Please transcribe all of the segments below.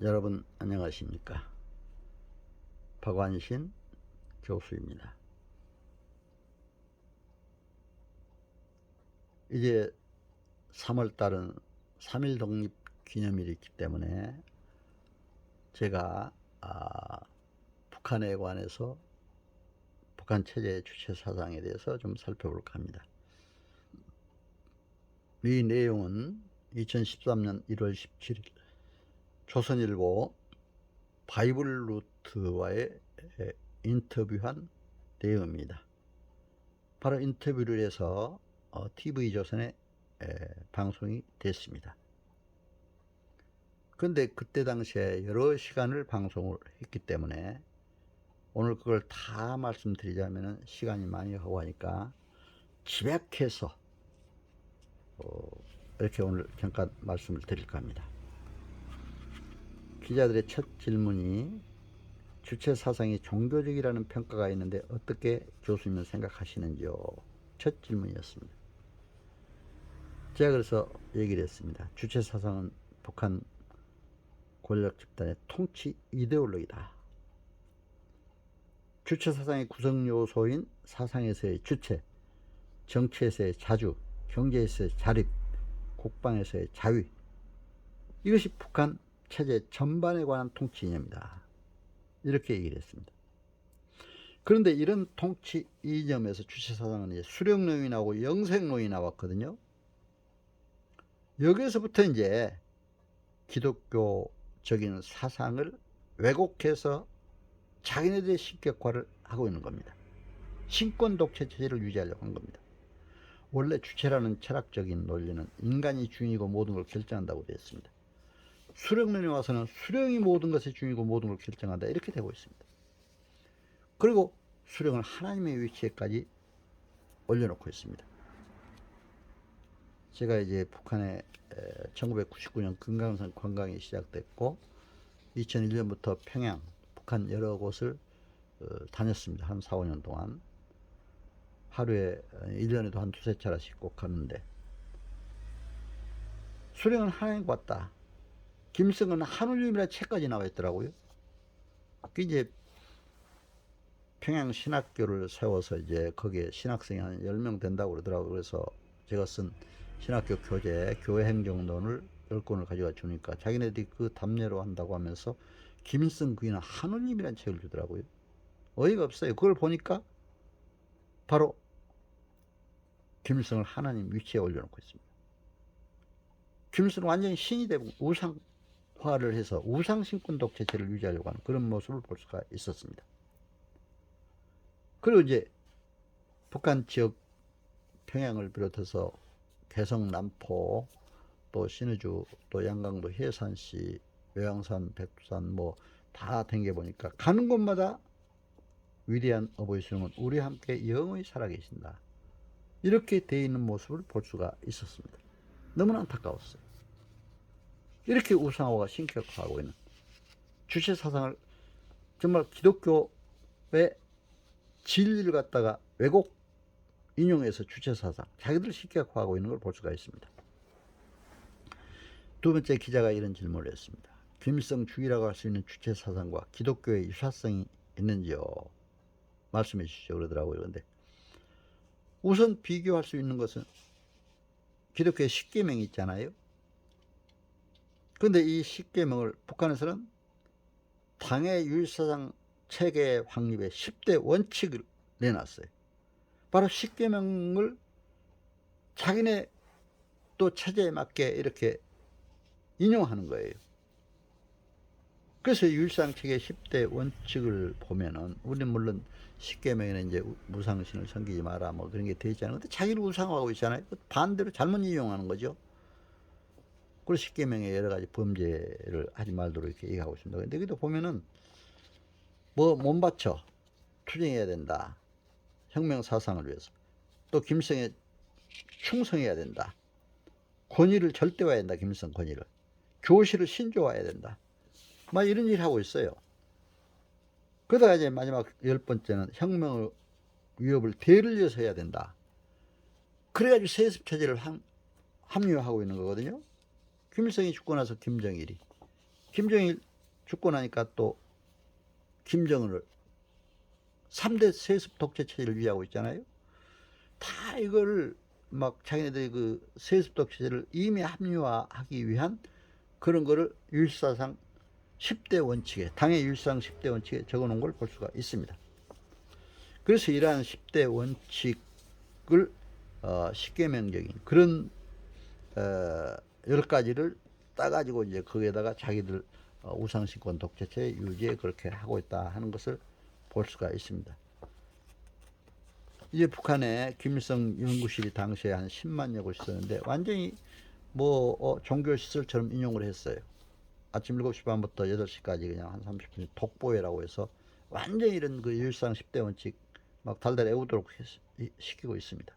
여러분 안녕하십니까? 박완신 교수입니다. 이제 3월달은 3.1 독립 기념일이 있기 때문에 제가 북한에 관해서 북한 체제의 주체 사상에 대해서 좀 살펴볼까 합니다. 이 내용은 2013년 1월 17일 조선일보 바이블 루트와의 인터뷰한 내용입니다. 바로 인터뷰를 해서 TV조선에 방송이 됐습니다. 그런데 그때 당시에 여러 시간을 방송을 했기 때문에 오늘 그걸 다 말씀드리자면 시간이 많이 하고 하니까 집약해서 이렇게 오늘 잠깐 말씀을 드릴까 합니다. 기자들의 첫 질문이 주체 사상이 종교적이라는 평가가 있는데 어떻게 교수님은 생각하시는지요? 첫 질문이었습니다. 제가 그래서 얘기를 했습니다. 주체 사상은 북한 권력 집단의 통치 이데올로기다. 주체 사상의 구성 요소인 사상에서의 주체, 정치에서의 자주, 경제에서의 자립, 국방에서의 자위, 이것이 북한 체제 전반에 관한 통치 이념이다. 이렇게 얘기를 했습니다. 그런데 이런 통치 이념에서 주체 사상은 이제 수령론이 나오고 영생론이 나왔거든요. 여기서부터 이제 기독교적인 사상을 왜곡해서 자기네들의 신격화를 하고 있는 겁니다. 신권 독재 체제를 유지하려고 한 겁니다. 원래 주체라는 철학적인 논리는 인간이 주인이고 모든 걸 결정한다고 되어 있습니다. 수령론에 와서는 수령이 모든 것의 주인이고 모든 걸 결정한다 이렇게 되고 있습니다. 그리고 수령을 하나님의 위치에까지 올려놓고 있습니다. 제가 이제 북한에 1999년 금강산 관광이 시작됐고 2001년부터 평양, 북한 여러 곳을 다녔습니다. 한 4, 5년 동안. 하루에 1년에도 한 두세 차례씩 꼭 갔는데 수령은 하나님과 같다. 김성은 하느님이라는 책까지 나와 있더라고요. 그 이제 평양 신학교를 세워서 이제 거기에 신학생이 한 10명 된다고 그러더라고요. 그래서 제가 쓴 신학교 교재, 교회 행정론을 10권을 가져가 주니까 자기네들이 그 답례로 한다고 하면서 김일성 부인은 하느님이라는 책을 주더라고요. 어이가 없어요. 그걸 보니까 바로 김일성을 하나님 위치에 올려놓고 있습니다. 김일성은 완전히 신이 되고 우상화를 해서 우상신권 독재체를 유지하려고 하는 그런 모습을 볼 수가 있었습니다. 그리고 이제 북한 지역 평양을 비롯해서 개성, 남포, 또 신의주, 또 양강도 해산시, 외양산, 백두산 뭐 다 댕겨보니까 가는 곳마다 위대한 어버이 수령은 우리와 함께 영원히 살아계신다. 이렇게 되어 있는 모습을 볼 수가 있었습니다. 너무나 안타까웠어요. 이렇게 우상화가 신격화하고 있는 주체 사상을 정말 기독교의 진리를 갖다가 왜곡 인용해서 주체 사상, 자기들 신격화하고 있는 걸 볼 수가 있습니다. 두 번째 기자가 이런 질문을 했습니다. 김일성 주의라고 할 수 있는 주체 사상과 기독교의 유사성이 있는지요? 말씀해 주시죠. 그러더라고요. 그런데 우선 비교할 수 있는 것은 기독교의 십계명이 있잖아요. 그런데 이 십계명을 북한에서는 당의 유일사상 체계 확립의 10대 원칙을 내놨어요. 바로 십계명을 자기네 또 체제에 맞게 이렇게 인용하는 거예요. 그래서 유일사상 체계 10대 원칙을 보면은 우리는 물론 십계명에는 이제 무상신을 섬기지 마라 뭐 그런 게 되어 있잖아요. 근데 자기를 우상화하고 있잖아요. 반대로 잘못 인용하는 거죠. 그리고 십계명에 여러 가지 범죄를 하지 말도록 이렇게 얘기하고 있습니다. 근데 여기도 보면은 뭐 몸바쳐 투쟁해야 된다. 혁명 사상을 위해서. 또 김일성에 충성해야 된다. 권위를 절대화해야 된다. 김일성 권위를. 교실을 신조화해야 된다. 막 이런 일을 하고 있어요. 그러다가 이제 마지막 10번째는 혁명의 위협을 대를 이어서 해야 된다. 그래가지고 세습체제를 합리화하고 있는 거거든요. 김일성이 죽고 나서 김정일이. 김정일 죽고 나니까 또 김정은을 3대 세습 독재 체제를 위하고 있잖아요. 다 이걸 막 자기네들이 그 세습 독재를 이미 합리화하기 위한 그런 거를 율사상 10대 원칙에, 당의 율사상 10대 원칙에 적어 놓은 걸 볼 수가 있습니다. 그래서 이러한 10대 원칙을 10계명적인 그런 10가지를 따가지고 이제 거기에다가 자기들 우상신권 독재체 유지에 그렇게 하고 있다 하는 것을 볼 수가 있습니다. 이제 북한에 김일성 연구실이 당시에 한 10만여 곳 있었는데 완전히 뭐 종교시설처럼 인용을 했어요. 아침 7시 반부터 8시까지 그냥 한 30분 독보회라고 해서 완전히 이런 그 일상 10대 원칙 막 달달 애우도록 시키고 있습니다.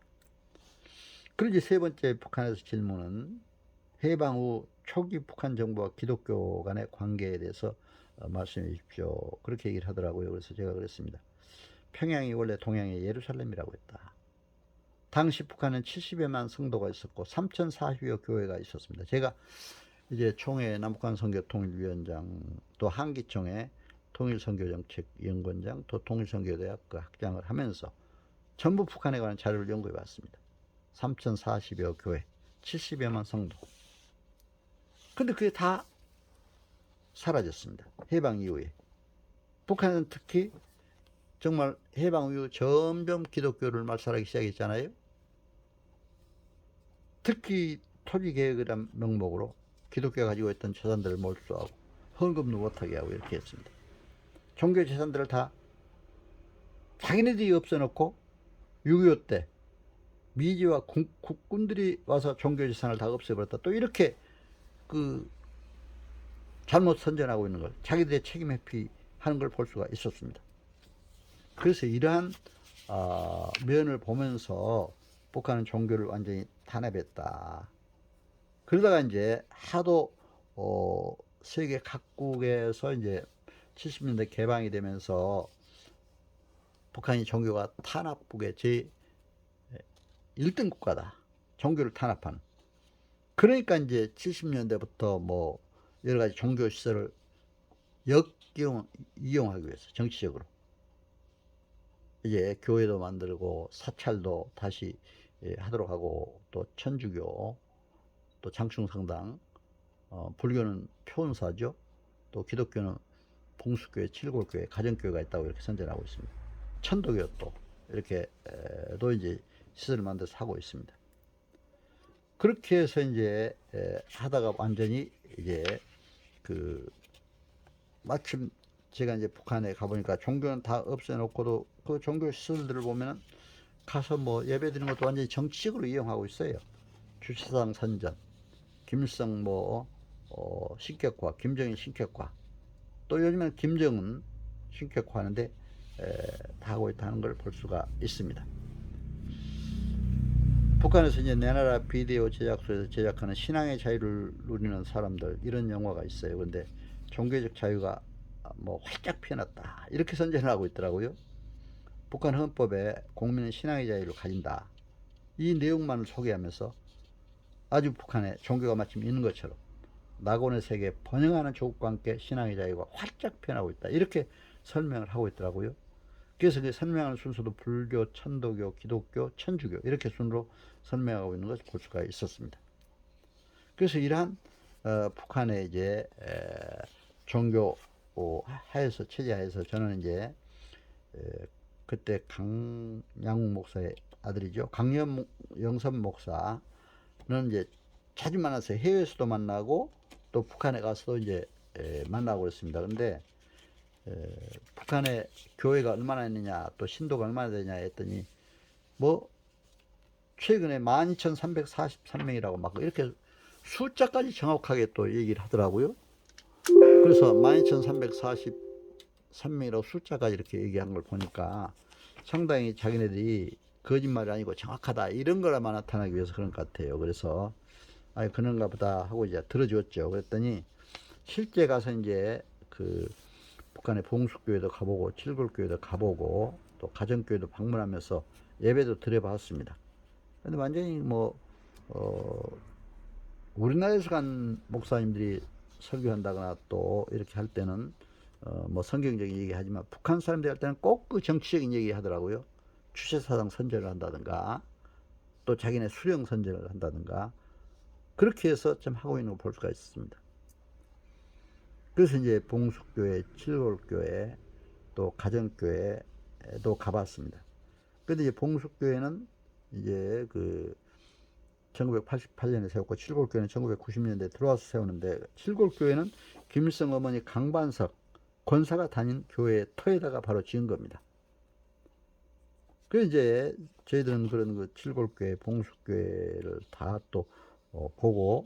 그리고 이제 세 번째 북한에서 질문은 해방 후 초기 북한 정부와 기독교 간의 관계에 대해서 말씀해 주십시오. 그렇게 얘기를 하더라고요. 그래서 제가 그랬습니다. 평양이 원래 동양의 예루살렘이라고 했다. 당시 북한은 70여만 성도가 있었고 3040여 교회가 있었습니다. 제가 이제 총회 남북한 선교 통일위원장 또 한기총회 통일선교정책연구원장 또 통일선교대학 그 학장을 하면서 전부 북한에 관한 자료를 연구해 봤습니다. 3040여 교회 70여만 성도. 근데 그게 다 사라졌습니다. 해방 이후에. 북한은 특히 정말 해방 이후 점점 기독교를 말살하기 시작했잖아요. 특히 토지개혁이라는 명목으로 기독교가 가지고 있던 재산들을 몰수하고 헌금도 못하게 하고 이렇게 했습니다. 종교 재산들을 다 자기네들이 없애놓고 6.25 때 미지와 국군들이 와서 종교 재산을 다 없애버렸다. 또 이렇게 그 잘못 선전하고 있는 걸 자기들의 책임 회피하는 걸 볼 수가 있었습니다. 그래서 이러한 면을 보면서 북한은 종교를 완전히 탄압했다. 그러다가 이제 하도 세계 각국에서 이제 70년대 개방이 되면서 북한이 종교가 탄압국의 제 1등 국가다. 종교를 탄압하는. 그러니까 이제 70년대부터 뭐 여러 가지 종교 시설을 이용하기 위해서 정치적으로 이제 교회도 만들고 사찰도 다시 하도록 하고 또 천주교 또 장충성당 불교는 표은사죠. 또 기독교는 봉수교회, 칠골교회, 가정교회가 있다고 이렇게 선전하고 있습니다. 천도교 또 이렇게 또 이제 시설을 만들어서 하고 있습니다. 그렇게 해서 이제 하다가 완전히 이제 그 마침 제가 이제 북한에 가보니까 종교는 다 없애놓고도 그 종교 시설들을 보면은 가서 뭐 예배 드리는 것도 완전히 정치적으로 이용하고 있어요. 주체사상 선전, 김일성 뭐 신격화, 김정일 신격화, 또 요즘에는 김정은 신격화 하는데 다 하고 있다는 걸 볼 수가 있습니다. 북한에서 이제 내 나라 비디오 제작소에서 제작하는 신앙의 자유를 누리는 사람들 이런 영화가 있어요. 근데 종교적 자유가 뭐 활짝 피어났다 이렇게 선전을 하고 있더라고요. 북한 헌법에 국민은 신앙의 자유를 가진다. 이 내용만을 소개하면서 아주 북한에 종교가 마침 있는 것처럼 낙원의 세계에 번영하는 조국과 함께 신앙의 자유가 활짝 피어나고 있다. 이렇게 설명을 하고 있더라고요. 그래서 그 설명하는 순서도 불교, 천도교, 기독교, 천주교 이렇게 순으로 설명하고 있는 것을 볼 수가 있었습니다. 그래서 이러한 북한의 이제 종교 하에서 체제 하에서 저는 이제 그때 강양욱 목사의 아들이죠. 강영선 목사는 이제 자주 만나서 해외에서도 만나고 또 북한에 가서도 이제 만나고 그랬습니다. 근데 북한에 교회가 얼마나 있느냐 또 신도가 얼마나 되냐 했더니 뭐 최근에 12,343명이라고 막 이렇게 숫자까지 정확하게 또 얘기를 하더라고요. 그래서 12,343명이라고 숫자까지 이렇게 얘기한 걸 보니까 상당히 자기네들이 거짓말이 아니고 정확하다 이런 거라만 나타나기 위해서 그런 것 같아요. 그래서 아 그런가 보다 하고 이제 들어줬죠. 그랬더니 실제 가서 이제 그 북한의 봉숙교회도 가보고 칠골교회도 가보고 또 가정교회도 방문하면서 예배도 드려봤습니다. 근데 완전히 뭐 우리나라에서 간 목사님들이 설교한다거나 또 이렇게 할 때는 뭐 성경적인 얘기 하지만 북한 사람들이 할 때는 꼭 그 정치적인 얘기 하더라고요. 주체사상 선전을 한다든가 또 자기네 수령 선전을 한다든가 그렇게 해서 좀 하고 있는 걸 볼 수가 있습니다. 그래서 이제 봉숙교회, 칠골교회, 또 가정교회도 가봤습니다. 근데 이제 봉숙교회는 이제 그 1988년에 세웠고 칠골교회는 1990년대에 들어와서 세우는데 칠골교회는 김일성 어머니 강반석 권사가 다닌 교회 터에다가 바로 지은 겁니다. 그래서 이제 저희들은 그런 그 칠골교회, 봉숙교회를 다 또 보고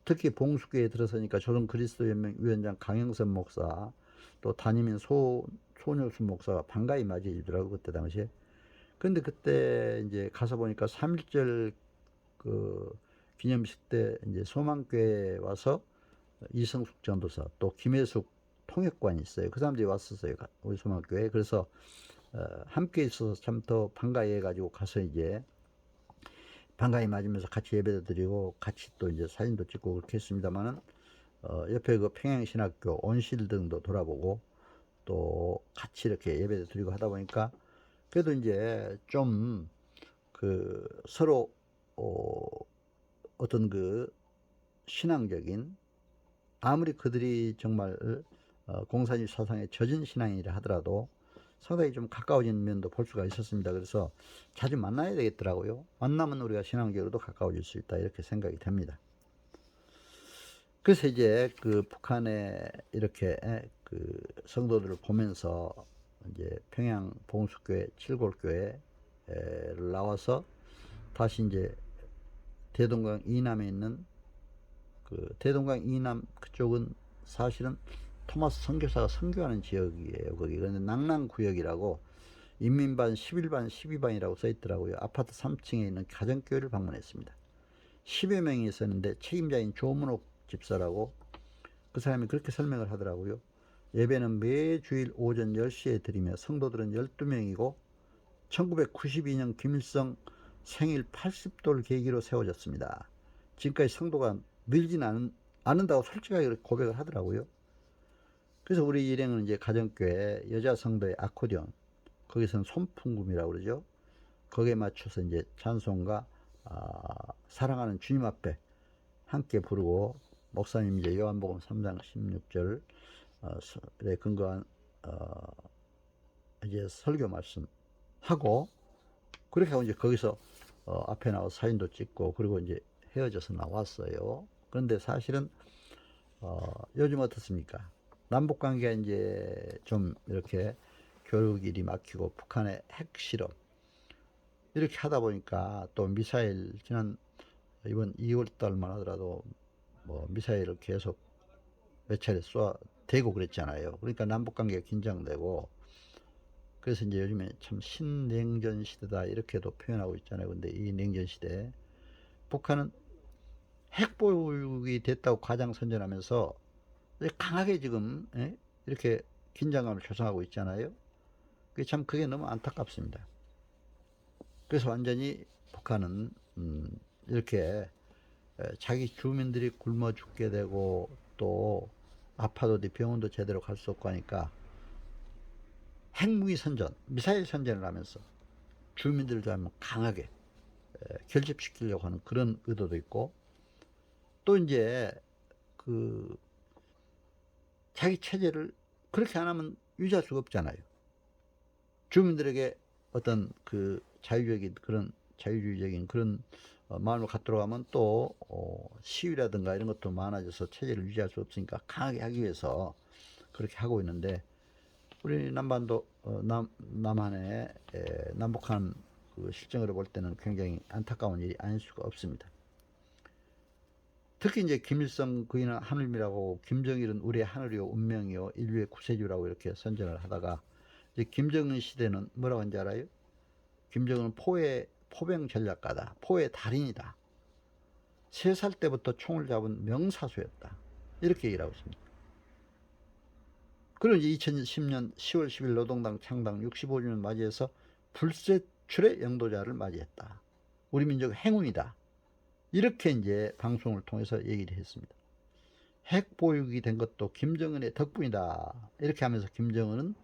특히 봉숙교회에 들어서니까 조선 그리스도연맹 위원장 강영선 목사 또 담임인 소녀수 목사가 반가이 맞이해 주더라고 그때 당시에. 근데 그때 이제 가서 보니까 3.1절 그 기념식 때 이제 소망교회 와서 이성숙 전도사 또 김혜숙 통역관이 있어요. 그 사람들이 왔었어요. 우리 소망교회. 그래서 함께 있어서 참 더 반가이 해가지고 가서 이제 반가이 맞으면서 같이 예배도 드리고 같이 또 이제 사진도 찍고 그렇게 했습니다만은 옆에 그 평양신학교 온실 등도 돌아보고 또 같이 이렇게 예배도 드리고 하다 보니까 그래도 이제 좀 그 서로 어떤 그 신앙적인 아무리 그들이 정말 공산주의 사상에 젖은 신앙이라 하더라도 상당히 좀 가까워진 면도 볼 수가 있었습니다. 그래서 자주 만나야 되겠더라고요. 만나면 우리가 신앙적으로도 가까워질 수 있다 이렇게 생각이 됩니다. 그래서 이제 그 북한에 이렇게 그 성도들을 보면서 이제 평양 봉숙교회 칠골교회를 나와서 다시 이제 대동강 이남에 있는 그 대동강 이남 그쪽은 사실은 토마스 선교사가 선교하는 지역이에요. 거기 그런데 낙랑구역이라고 인민반 11반 12반이라고 써 있더라고요. 아파트 3층에 있는 가정교회를 방문했습니다. 10여 명이 있었는데 책임자인 조문옥 집사라고 그 사람이 그렇게 설명을 하더라고요. 예배는 매주일 오전 10시에 드리며 성도들은 12명이고 1992년 김일성 생일 80돌 계기로 세워졌습니다. 지금까지 성도가 늘진 않는다고 솔직하게 고백을 하더라고요. 그래서 우리 일행은 이제 가정교회 여자 성도의 아코디언, 거기서는 손풍금이라고 그러죠. 거기에 맞춰서 이제 찬송가 사랑하는 주님 앞에 함께 부르고 목사님 이제 요한복음 3장 16절에 근거한 이제 설교 말씀하고 그렇게 하고 이제 거기서 앞에 나와 사진도 찍고 그리고 이제 헤어져서 나왔어요. 그런데 사실은 요즘 어떻습니까? 남북 관계가 이제 좀 이렇게 교류길이 막히고 북한의 핵실험 이렇게 하다 보니까 또 미사일 이번 2월 달만 하더라도 뭐 미사일을 계속 몇 차례 쏘아대고 그랬잖아요. 그러니까 남북 관계가 긴장되고 그래서 이제 요즘에 참 신냉전 시대다 이렇게도 표현하고 있잖아요. 근데 이 냉전 시대에 북한은 핵보유국이 됐다고 과장 선전하면서 강하게 지금 이렇게 긴장감을 조성하고 있잖아요. 그게 너무 안타깝습니다. 그래서 완전히 북한은 이렇게 자기 주민들이 굶어 죽게 되고 또 아파도 병원도 제대로 갈 수 없고 하니까 핵무기 선전, 미사일 선전을 하면서 주민들도 한번 강하게 결집시키려고 하는 그런 의도도 있고 또 이제 그 자기 체제를 그렇게 안 하면 유지할 수가 없잖아요. 주민들에게 어떤 그 자유주의적인 그런 마음을 갖도록 하면 또 시위라든가 이런 것도 많아져서 체제를 유지할 수 없으니까 강하게 하기 위해서 그렇게 하고 있는데 우리 남반도 남한의 남북한 그 실정으로 볼 때는 굉장히 안타까운 일이 아닐 수가 없습니다. 특히 이제 김일성 그이는 하늘이라고 김정일은 우리의 하늘이요 운명이요 인류의 구세주라고 이렇게 선전을 하다가 이제 김정은 시대는 뭐라고 하는지 알아요? 김정은은 포병 전략가다. 포의 달인이다. 3살 때부터 총을 잡은 명사수였다. 이렇게 얘기를 하고 있습니다. 그리고 이제 2010년 10월 10일 노동당 창당 65주년 맞이해서 불세출의 영도자를 맞이했다. 우리 민족의 행운이다. 이렇게 이제 방송을 통해서 얘기를 했습니다. 핵 보유국이 된 것도 김정은의 덕분이다. 이렇게 하면서 김정은은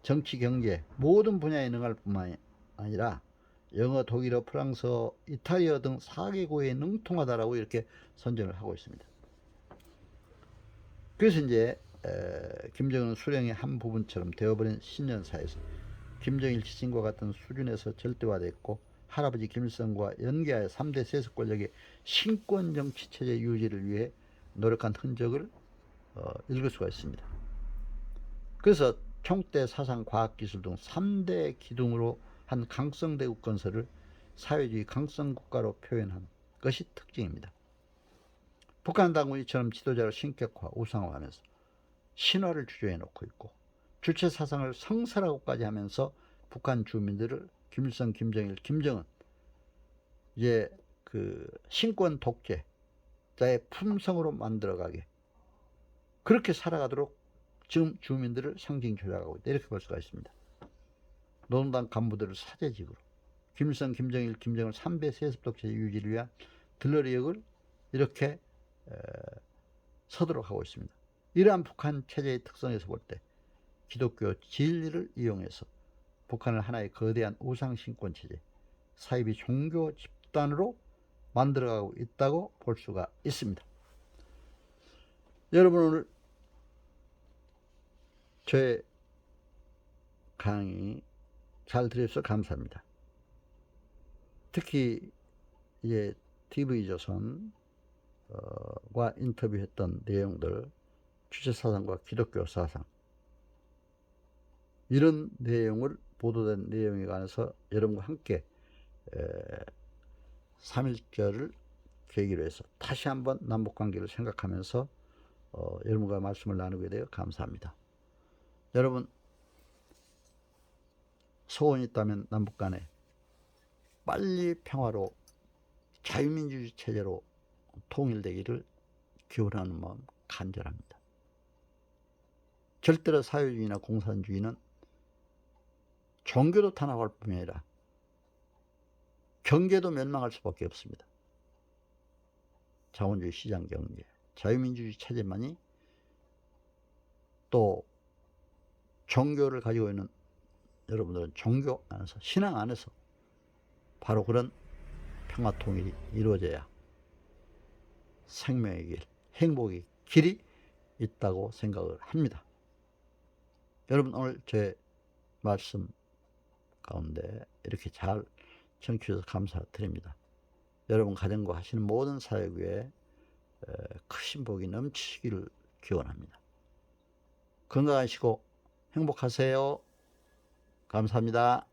정치, 경제 모든 분야에 능할 뿐만 아니라 영어, 독일어, 프랑스어, 이탈리아 등 4개국에 능통하다라고 이렇게 선전을 하고 있습니다. 그래서 이제 김정은은 수령의 한 부분처럼 되어버린 신년사에서 김정일 지신과 같은 수준에서 절대화됐고 할아버지 김일성과 연계하여 3대 세습 권력의 신권 정치 체제 유지를 위해 노력한 흔적을 읽을 수가 있습니다. 그래서 총대, 사상, 과학기술 등 3대 기둥으로 한 강성대국 건설을 사회주의 강성국가로 표현한 것이 특징입니다. 북한 당국이 이처럼 지도자를 신격화, 우상화하면서 신화를 주조해 놓고 있고 주체 사상을 성설하고까지 하면서 북한 주민들을 김일성, 김정일, 김정은 이제 그 신권 독재자의 품성으로 만들어가게 그렇게 살아가도록 지금 주민들을 상징 조작하고 있다. 이렇게 볼 수가 있습니다. 노동당 간부들을 사제직으로 김일성, 김정일, 김정은 3대 세습 독재 유지를 위한 들러리 역을 이렇게 서도록 하고 있습니다. 이러한 북한 체제의 특성에서 볼 때 기독교 진리를 이용해서 북한을 하나의 거대한 우상신권 체제, 사이비 종교 집단으로 만들어가고 있다고 볼 수가 있습니다. 여러분 오늘 저의 강의 잘 들으셔서 감사합니다. 특히 이제 TV조선과 인터뷰했던 내용들, 주체사상과 기독교 사상 이런 내용을 보도된 내용에 관해서 여러분과 함께 3.1절을 계기로 해서 다시 한번 남북관계를 생각하면서 여러분과 말씀을 나누게 되어 감사합니다. 여러분 소원이 있다면 남북 간에 빨리 평화로 자유민주주의 체제로 통일되기를 기원하는 마음 간절합니다. 절대로 사회주의나 공산주의는 종교도 탄압할 뿐만 아니라 경제도 멸망할 수밖에 없습니다. 자본주의 시장 경제, 자유민주주의 체제만이 또 종교를 가지고 있는 여러분들은 종교 안에서, 신앙 안에서 바로 그런 평화 통일이 이루어져야 생명의 길, 행복의 길이 있다고 생각을 합니다. 여러분 오늘 제 말씀 가운데 이렇게 잘 청취해 주셔서 감사드립니다. 여러분 가정과 하시는 모든 사역에 크신 복이 넘치기를 기원합니다. 건강하시고 행복하세요. 감사합니다.